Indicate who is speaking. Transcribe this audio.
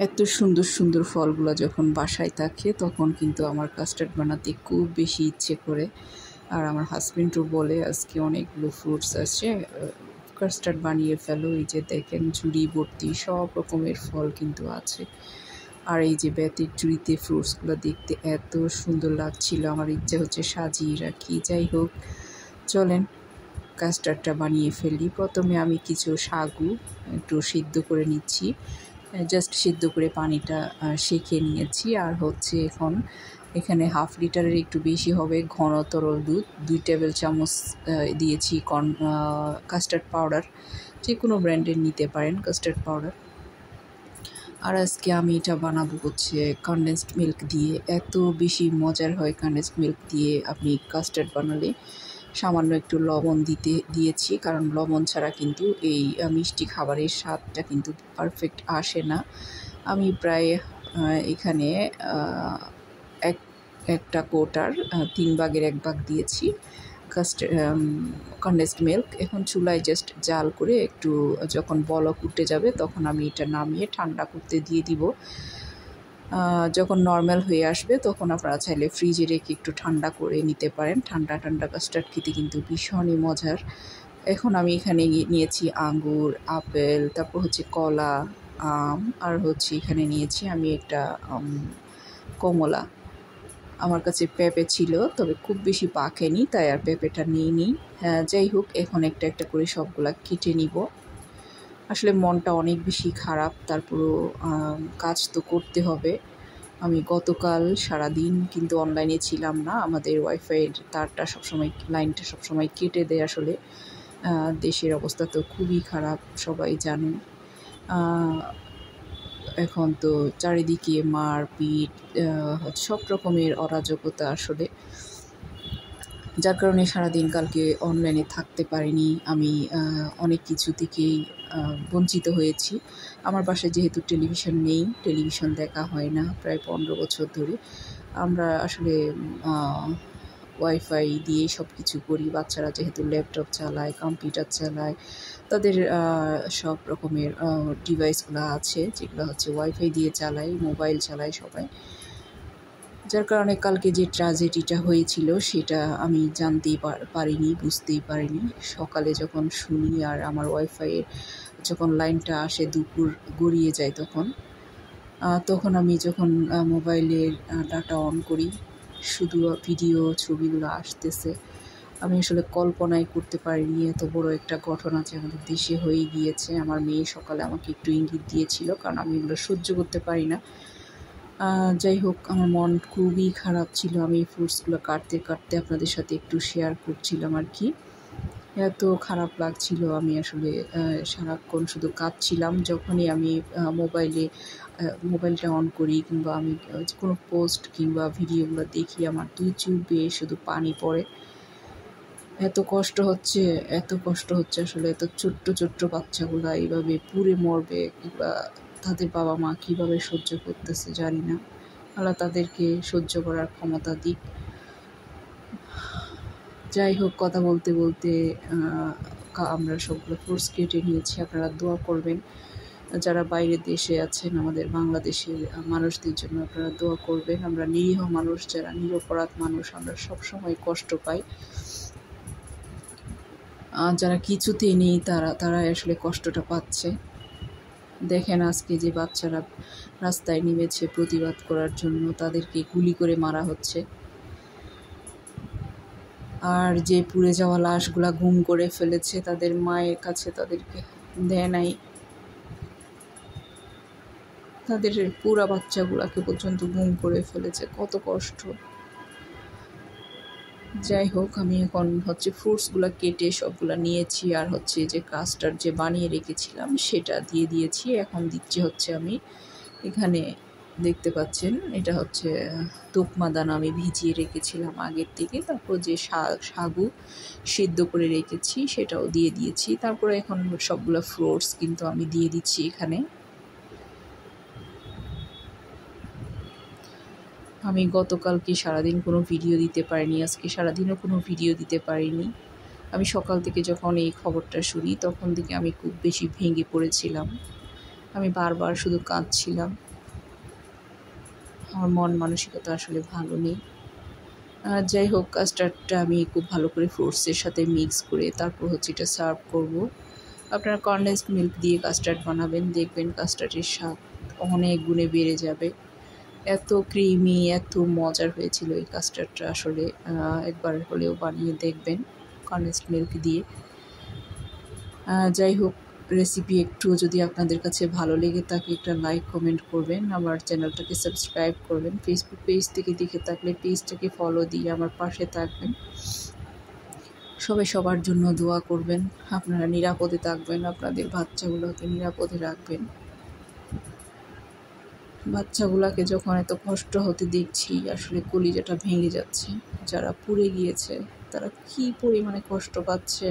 Speaker 1: এত সুন্দর সুন্দর ফলগুলো যখন বাসায় থাকে তখন কিন্তু আমার কাস্টার্ড বানাতে খুব বেশি ইচ্ছে করে। আর আমার হাজবেন্ডও বলে আজকে অনেকগুলো ফ্রুটস আছে, কাস্টার্ড বানিয়ে ফেলো। এই যে দেখেন ঝুড়ি ভর্তি সব রকমের ফল কিন্তু আছে। আর এই যে ব্যাতের ঝুড়িতে ফ্রুটসগুলো দেখতে এত সুন্দর লাগছিল, আমার ইচ্ছে হচ্ছে সাজিয়ে রাখি। যাই হোক, চলেন কাস্টার্ডটা বানিয়ে ফেলি। প্রথমে আমি কিছু সাগু একটু সিদ্ধ করে নিচ্ছি, জাস্ট সিদ্ধ করে পানিটা সেঁকে নিয়েছি। আর হচ্ছে এখন এখানে 1/2 লিটারের একটু বেশি হবে ঘন তরল দুধ, 2 টেবিল চামচ দিয়েছি কাস্টার্ড পাউডার, যে কোনো ব্র্যান্ডের নিতে পারেন কাস্টার্ড পাউডার। আর আজকে আমি এটা বানাবো হচ্ছে কনডেন্সড মিল্ক দিয়ে। এত বেশি মজার হয় কনডেন্সড মিল্ক দিয়ে আপনি কাস্টার্ড বানালে। সামান্য একটু লবণ দিয়েছি, কারণ লবণ ছাড়া কিন্তু এই মিষ্টি খাবারের স্বাদটা কিন্তু পারফেক্ট আসে না। আমি প্রায় এখানে একটা কোটার 3 ভাগের 1 ভাগ দিয়েছি কনডেন্সড মিল্ক। এখন চুলায় জাস্ট জাল করে একটু যখন বলক উঠে যাবে তখন আমি এটা নামিয়ে ঠান্ডা করতে দিয়ে দিব। যখন নর্মাল হয়ে আসবে তখন আপনারা চাইলে ফ্রিজে রেখে একটু ঠান্ডা করে নিতে পারেন। ঠান্ডা ঠান্ডা কাস্টার্ড খেতে কিন্তু ভীষণই মজার। এখন আমি এখানে নিয়েছি আঙ্গুর, আপেল, তারপর হচ্ছে কলা, আম, আর হচ্ছে এখানে নিয়েছি আমি একটা কমলা। আমার কাছে পেঁপে ছিল, তবে খুব বেশি পাকেনি, তাই আর পেঁপেটা নিইনি। যাই হোক, এখন একটা একটা করে সবগুলা কেটে নিব। আসলে মনটা অনেক বেশি খারাপ, তারপরও কাজ তো করতে হবে। আমি গতকাল সারাদিন কিন্তু অনলাইনে ছিলাম না, আমাদের ওয়াইফাইয়ের লাইনটা সবসময় কেটে দেয়। আসলে দেশের অবস্থা তো খুবই খারাপ, সবাই জানেন। এখন তো চারিদিকে মারপিট, সব রকমের অরাজকতা আসলে, যার কারণে সারাদিন কালকে অনলাইনে থাকতে পারিনি। আমি অনেক কিছু থেকেই বঞ্চিত হয়েছি। আমার বাসায় যেহেতু টেলিভিশন নেই, টেলিভিশন দেখা হয় না প্রায় 15 বছর ধরে। আমরা আসলে ওয়াইফাই দিয়েই সব কিছু করি। বাচ্চারা যেহেতু ল্যাপটপ চালায়, কম্পিউটার চালায়, তাদের সব রকমের ডিভাইসগুলো আছে যেগুলো হচ্ছে ওয়াইফাই দিয়ে চালায়, মোবাইল চালায় সবাই। যার কারণে কালকে যে ট্র্যাজেডিটা হয়েছিল সেটা আমি জানতেই পারিনি, বুঝতেই পারিনি। সকালে যখন শুনি আর আমার ওয়াইফাইয়ের যখন লাইনটা আসে দুপুর গড়িয়ে যায় তখন আমি যখন মোবাইলের ডাটা অন করি, শুধু ভিডিও ছবিগুলো আসতেছে। আমি আসলে কল্পনাই করতে পারিনি এত বড় একটা ঘটনা যে আমাদের দেশে হয়ে গিয়েছে। আমার মেয়ে সকালে আমাকে একটু ইঙ্গিত দিয়েছিল, কারণ আমি এগুলো সহ্য করতে পারি না। যাই হোক, আমার মন খুবই খারাপ ছিল। আমি এই ফ্রুটসগুলো কাটতে কাটতে আপনাদের সাথে একটু শেয়ার করছিলাম আর কি। এত খারাপ লাগছিল, আমি আসলে সারাক্ষণ শুধু কাঁদছিলাম। যখনই আমি মোবাইলটা অন করি কিংবা আমি কোনো পোস্ট কিংবা ভিডিওগুলো দেখি, আমার 2 চোখ বেয়ে শুধু পানি পড়ে। এত কষ্ট হচ্ছে আসলে। এত ছোট্ট ছোট্ট বাচ্চাগুলো এইভাবে পুড়ে মরবে, কিংবা তাদের বাবা মা কীভাবে সহ্য করতেছে জানি না। আল্লাহ তাদেরকে সহ্য করার ক্ষমতা দিক। যাই হোক, কথা বলতে বলতে আমরা সবগুলো ফ্রুটস কেটে নিয়েছি। আপনারা দোয়া করবেন, যারা বাইরের দেশে আছেন, আমাদের বাংলাদেশের মানুষদের জন্য আপনারা দোয়া করবেন। আমরা নিরীহ মানুষ, যারা নিরপরাধ মানুষ, আমরা সবসময় কষ্ট পাই। যারা কিছুতেই নেই তারা আসলে কষ্টটা পাচ্ছে। দেখেন আজকে যে বাচ্চারা রাস্তায় নেমেছে প্রতিবাদ করার জন্য, তাদেরকে গুলি করে মারা হচ্ছে। আর যে পুড়ে যাওয়া লাশগুলা গুম করে ফেলেছে, তাদের মায়ের কাছে তাদেরকে দেয় নাই। তাদের পুরা বাচ্চাগুলাকে পর্যন্ত গুম করে ফেলেছে, কত কষ্ট। যাই হোক, আমি এখন হচ্ছে ফ্রুটসগুলো কেটে সবগুলা নিয়েছি, আর হচ্ছে যে কাস্টার্ড যে বানিয়ে রেখেছিলাম সেটা দিয়ে দিয়েছি। এখন দিচ্ছি হচ্ছে আমি এখানে দেখতে পাচ্ছেন, এটা হচ্ছে তুকমা দানা আমি ভিজিয়ে রেখেছিলাম আগের থেকে। তারপর যে সাগু সিদ্ধ করে রেখেছি সেটাও দিয়ে দিয়েছি। তারপরে এখন সবগুলো ফ্রুটস কিন্তু আমি দিয়ে দিচ্ছি এখানে। আমি গতকালকে সারাদিন কোনো ভিডিও দিতে পারিনি, আজকে সারাদিনও কোনো ভিডিও দিতে পারিনি। আমি সকাল থেকে যখন এই খবরটা শুনি তখন থেকে আমি খুব বেশি ভেঙে পড়েছিলাম। আমি বারবার শুধু কাঁদছিলাম। আমার মন মানসিকতা আসলে ভালো নেই। যাই হোক, কাস্টার্ডটা আমি খুব ভালো করে ফ্রুটসের সাথে মিক্স করে তারপর হচ্ছে এটা সার্ভ করব। আপনারা কনডেন্সড মিল্ক দিয়ে কাস্টার্ড বানাবেন, দেখবেন কাস্টার্ডের স্বাদ অনেক গুণে বেড়ে যাবে। এত ক্রিমি, এত মজার হয়েছিল এই কাস্টার্ডটা, আসলে একবার হলেও বানিয়ে দেখবেন কনডেন্সড মিল্ক দিয়ে। যাই হোক, রেসিপি একটু যদি আপনাদের কাছে ভালো লেগে থাকে একটা লাইক কমেন্ট করবেন, আমার চ্যানেলটাকে সাবস্ক্রাইব করবেন। ফেসবুক পেজ থেকে দেখে থাকলে পেজটাকে ফলো দিয়ে আমার পাশে থাকবেন। সবাই সবার জন্য দোয়া করবেন, আপনারা নিরাপদে থাকবেন, আপনাদের বাচ্চাগুলোকে নিরাপদে রাখবেন। বাচ্চাগুলোকে যখন এত কষ্ট হতে দেখছি আসলে কলিজাটা ভেঙে যাচ্ছে। যারা পুড়ে গিয়েছে তারা কী পরিমাণে কষ্ট পাচ্ছে